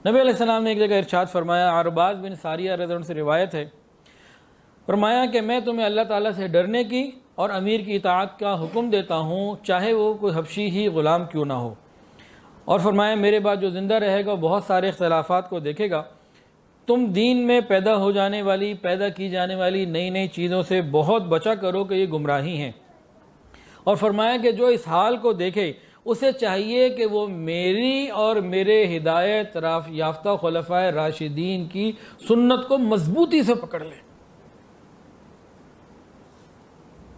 نبی علیہ السلام نے ایک جگہ ارشاد فرمایا، عرباض بن ساریہ رضی اللہ عنہ سے روایت ہے، فرمایا کہ میں تمہیں اللہ تعالیٰ سے ڈرنے کی اور امیر کی اطاعت کا حکم دیتا ہوں، چاہے وہ کوئی حبشی ہی غلام کیوں نہ ہو۔ اور فرمایا میرے بعد جو زندہ رہے گا بہت سارے اختلافات کو دیکھے گا، تم دین میں پیدا ہو جانے والی، پیدا کی جانے والی نئی نئی چیزوں سے بہت بچا کرو کہ یہ گمراہی ہیں۔ اور فرمایا کہ جو اس حال کو دیکھے اسے چاہیے کہ وہ میری اور میرے ہدایت یافتہ خلفائے راشدین کی سنت کو مضبوطی سے پکڑ لے۔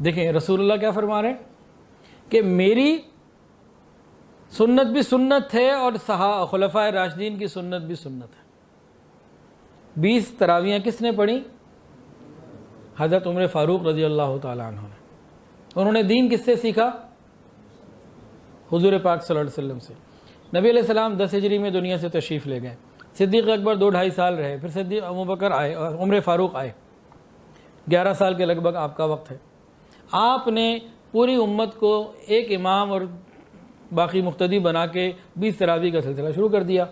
دیکھیں رسول اللہ کیا فرما رہے ہیں کہ میری سنت بھی سنت ہے اور خلفائے راشدین کی سنت بھی سنت ہے۔ 20 تراویحیں کس نے پڑھی؟ حضرت عمر فاروق رضی اللہ تعالیٰ عنہ نے۔ انہوں نے دین کس سے سیکھا؟ حضور پاک صلی اللہ علیہ وسلم سے۔ نبی علیہ السلام 10 ہجری میں دنیا سے تشریف لے گئے، صدیق اکبر 2-2.5 سال رہے، پھر صدیق ابوبکر آئے اور عمر فاروق آئے، 11 سال کے لگ بھگ آپ کا وقت ہے۔ آپ نے پوری امت کو ایک امام اور باقی مقتدی بنا کے 20 تراویح کا سلسلہ شروع کر دیا۔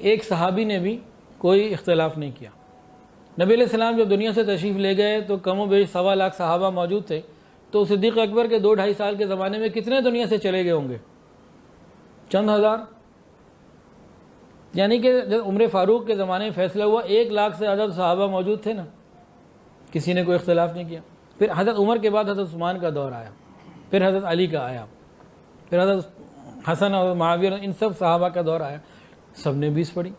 ایک صحابی نے بھی کوئی اختلاف نہیں کیا۔ نبی علیہ السلام جب دنیا سے تشریف لے گئے تو کم و بیش 1.25 لاکھ صحابہ موجود تھے، تو صدیق اکبر کے 2-2.5 سال کے زمانے میں کتنے دنیا سے چلے گئے ہوں گے؟ چند ہزار۔ یعنی کہ جب عمر فاروق کے زمانے میں فیصلہ ہوا 1 لاکھ سے زیادہ صحابہ موجود تھے نا، کسی نے کوئی اختلاف نہیں کیا۔ پھر حضرت عمر کے بعد حضرت عثمان کا دور آیا، پھر حضرت علی کا آیا، پھر حضرت حسن اور معاویہ، ان سب صحابہ کا دور آیا، سب نے 20 پڑھی،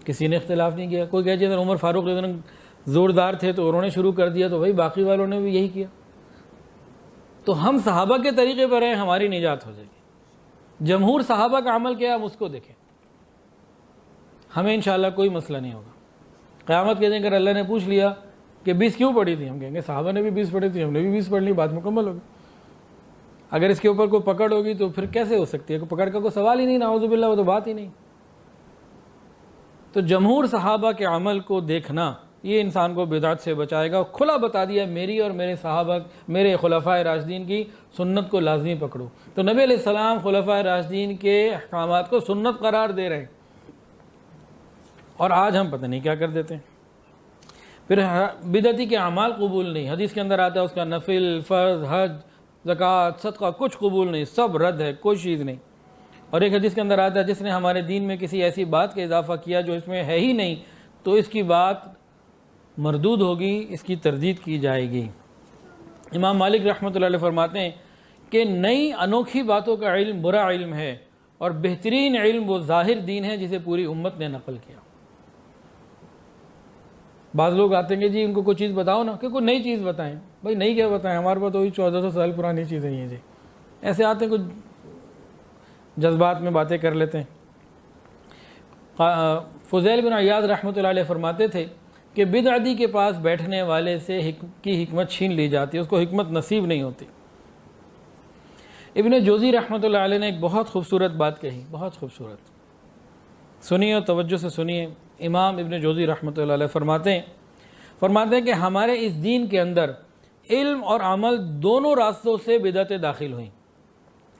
کسی نے اختلاف نہیں کیا۔ کوئی کہے عمر فاروق زوردار تھے تو انہوں نے شروع کر دیا، تو بھائی باقی والوں نے بھی یہی کیا۔ تو ہم صحابہ کے طریقے پر ہیں، ہماری نجات ہو جائے گی۔ جمہور صحابہ کا عمل کیا ہم اس کو دیکھیں، ہمیں انشاءاللہ کوئی مسئلہ نہیں ہوگا۔ قیامت کے دن اگر اللہ نے پوچھ لیا کہ 20 کیوں پڑھی تھی، ہم کہیں گے صحابہ نے بھی 20 پڑھی تھی، ہم نے بھی 20 پڑھ لی، بات مکمل ہوگی۔ اگر اس کے اوپر کوئی پکڑ ہوگی تو پھر کیسے ہو سکتی ہے؟ پکڑ کا کوئی سوال ہی نہیں، نعوذ باللہ، وہ تو بات ہی نہیں۔ تو جمہور صحابہ کے عمل کو دیکھنا یہ انسان کو بدعت سے بچائے گا۔ کھلا بتا دیا میری اور میرے صحابہ، میرے خلفائے راشدین کی سنت کو لازمی پکڑو۔ تو نبی علیہ السلام خلفائے راشدین کے احکامات کو سنت قرار دے رہے ہیں، اور آج ہم پتہ نہیں کیا کر دیتے ہیں۔ پھر بدعتی کے اعمال قبول نہیں، حدیث کے اندر آتا ہے اس کا نفل، فرض، حج، زکوٰۃ، صدقہ کچھ قبول نہیں، سب رد ہے، کوئی چیز نہیں۔ اور ایک حدیث کے اندر آتا ہے جس نے ہمارے دین میں کسی ایسی بات کا اضافہ کیا جو اس میں ہے ہی نہیں، تو اس کی بات مردود ہوگی، اس کی تردید کی جائے گی۔ امام مالک رحمۃ اللہ علیہ فرماتے ہیں کہ نئی انوکھی باتوں کا علم برا علم ہے، اور بہترین علم وہ ظاہر دین ہے جسے پوری امت نے نقل کیا۔ بعض لوگ آتے ہیں کہ جی ان کو کوئی چیز بتاؤ نا، کہ کوئی نئی چیز بتائیں۔ بھائی نئی کیا بتائیں، ہمارے پاس تو وہی 1400 سال پرانی چیزیں ہیں جی۔ ایسے آتے ہیں، کچھ جذبات میں باتیں کر لیتے ہیں۔ فضیل بن عیاض رحمۃ اللہ علیہ فرماتے تھے کہ بدعتی کے پاس بیٹھنے والے سے کی حکمت چھین لی جاتی ہے، اس کو حکمت نصیب نہیں ہوتی۔ ابن جوزی رحمۃ اللہ علیہ نے ایک بہت خوبصورت بات کہی، بہت خوبصورت، سنیے اور توجہ سے سنیے۔ امام ابن جوزی رحمۃ اللہ علیہ فرماتے ہیں کہ ہمارے اس دین کے اندر علم اور عمل دونوں راستوں سے بدعتیں داخل ہوئیں۔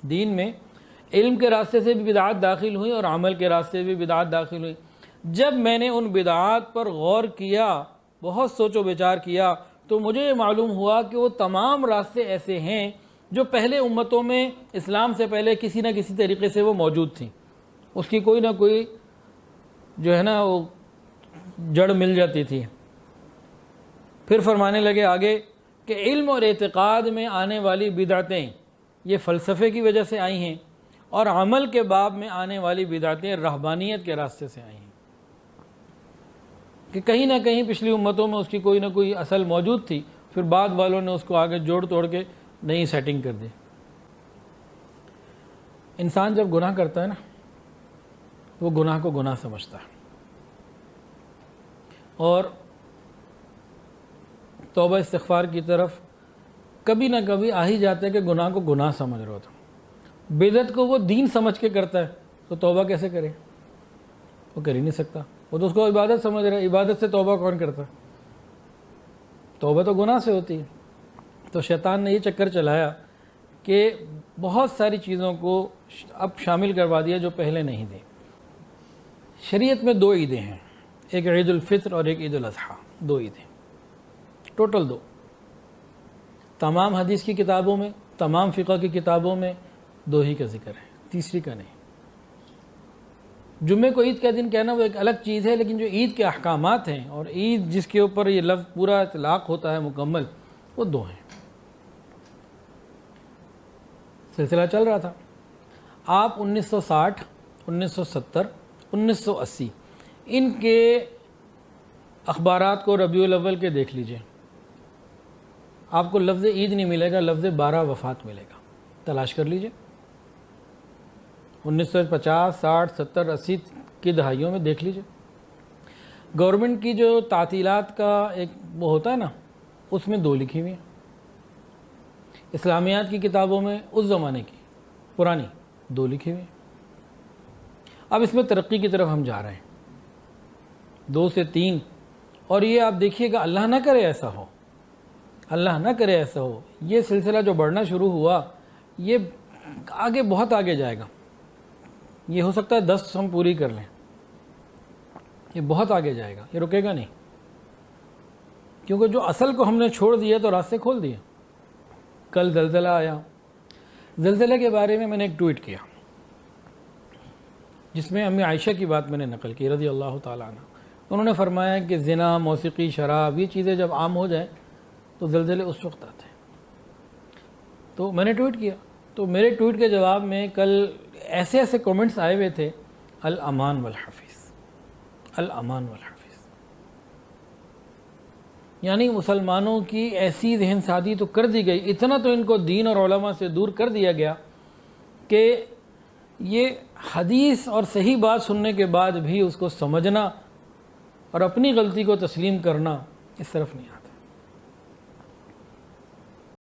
دین میں علم کے راستے سے بھی بدعات داخل ہوئیں اور عمل کے راستے سے بھی بدعات داخل ہوئیں۔ جب میں نے ان بدعات پر غور کیا، بہت سوچ و بچار کیا، تو مجھے یہ معلوم ہوا کہ وہ تمام راستے ایسے ہیں جو پہلے امتوں میں اسلام سے پہلے کسی نہ کسی طریقے سے وہ موجود تھیں، اس کی کوئی نہ کوئی جو ہے نا وہ جڑ مل جاتی تھی۔ پھر فرمانے لگے آگے کہ علم اور اعتقاد میں آنے والی بدعتیں یہ فلسفے کی وجہ سے آئی ہیں، اور عمل کے باب میں آنے والی بدعتیں رہبانیت کے راستے سے آئی ہیں، کہ کہیں نہ کہیں پچھلی امتوں میں اس کی کوئی نہ کوئی اصل موجود تھی، پھر بعد والوں نے اس کو آگے جوڑ توڑ کے نئی سیٹنگ کر دی۔ انسان جب گناہ کرتا ہے نا، وہ گناہ کو گناہ سمجھتا ہے، اور توبہ استغفار کی طرف کبھی نہ کبھی آ ہی جاتا ہے کہ گناہ کو گناہ سمجھ رہا ہوتا۔ بدعت کو وہ دین سمجھ کے کرتا ہے، تو توبہ کیسے کرے؟ وہ کر ہی نہیں سکتا، وہ تو اس کو عبادت سمجھ رہا ہے۔ عبادت سے توبہ کون کرتا؟ توبہ تو گناہ سے ہوتی ہے۔ تو شیطان نے یہ چکر چلایا کہ بہت ساری چیزوں کو اب شامل کروا دیا جو پہلے نہیں تھے۔ شریعت میں 2 عیدیں ہیں، ایک عید الفطر اور ایک عید الاضحیٰ، 2 عیدیں، ٹوٹل 2۔ تمام حدیث کی کتابوں میں، تمام فقہ کی کتابوں میں 2 ہی کا ذکر ہے، تیسری کا نہیں۔ جمعے کو عید کا دن کہنا وہ ایک الگ چیز ہے، لیکن جو عید کے احکامات ہیں اور عید جس کے اوپر یہ لفظ پورا اطلاق ہوتا ہے مکمل، وہ 2 ہیں۔ سلسلہ چل رہا تھا، آپ 1960، 1970، 1980 ان کے اخبارات کو ربیع الاول کے دیکھ لیجئے، آپ کو لفظ عید نہیں ملے گا، لفظ 12 وفات ملے گا، تلاش کر لیجئے۔ 1950، 60، 70، 80 کی دہائیوں میں دیکھ لیجئے۔ گورنمنٹ کی جو تعطیلات کا ایک وہ ہوتا ہے نا، اس میں 2 لکھی ہوئی ہیں۔ اسلامیات کی کتابوں میں اس زمانے کی پرانی 2 لکھی ہوئی ہیں۔ اب اس میں ترقی کی طرف ہم جا رہے ہیں، 2 سے 3، اور یہ آپ دیکھیے گا، اللہ نہ کرے ایسا ہو، اللہ نہ کرے ایسا ہو، یہ سلسلہ جو بڑھنا شروع ہوا یہ آگے بہت آگے جائے گا۔ یہ ہو سکتا ہے 10 ہم پوری کر لیں، یہ بہت آگے جائے گا، یہ رکے گا نہیں، کیونکہ جو اصل کو ہم نے چھوڑ دیا تو راستے کھول دیے۔ کل زلزلہ آیا، زلزلے کے بارے میں نے ایک ٹویٹ کیا جس میں امی عائشہ کی بات میں نے نقل کی رضی اللہ تعالیٰ عنہ۔ انہوں نے فرمایا کہ زنا، موسیقی، شراب، یہ چیزیں جب عام ہو جائیں تو زلزلے اس وقت آتے ہیں۔ تو میں نے ٹویٹ کیا، تو میرے ٹویٹ کے جواب میں کل ایسے ایسے کومنٹس آئے ہوئے تھے، الامان والحفیظ، الامان والحفیظ، یعنی مسلمانوں کی ایسی ذہن سازی تو کر دی گئی، اتنا تو ان کو دین اور علماء سے دور کر دیا گیا کہ یہ حدیث اور صحیح بات سننے کے بعد بھی اس کو سمجھنا اور اپنی غلطی کو تسلیم کرنا اس طرف نہیں آتا۔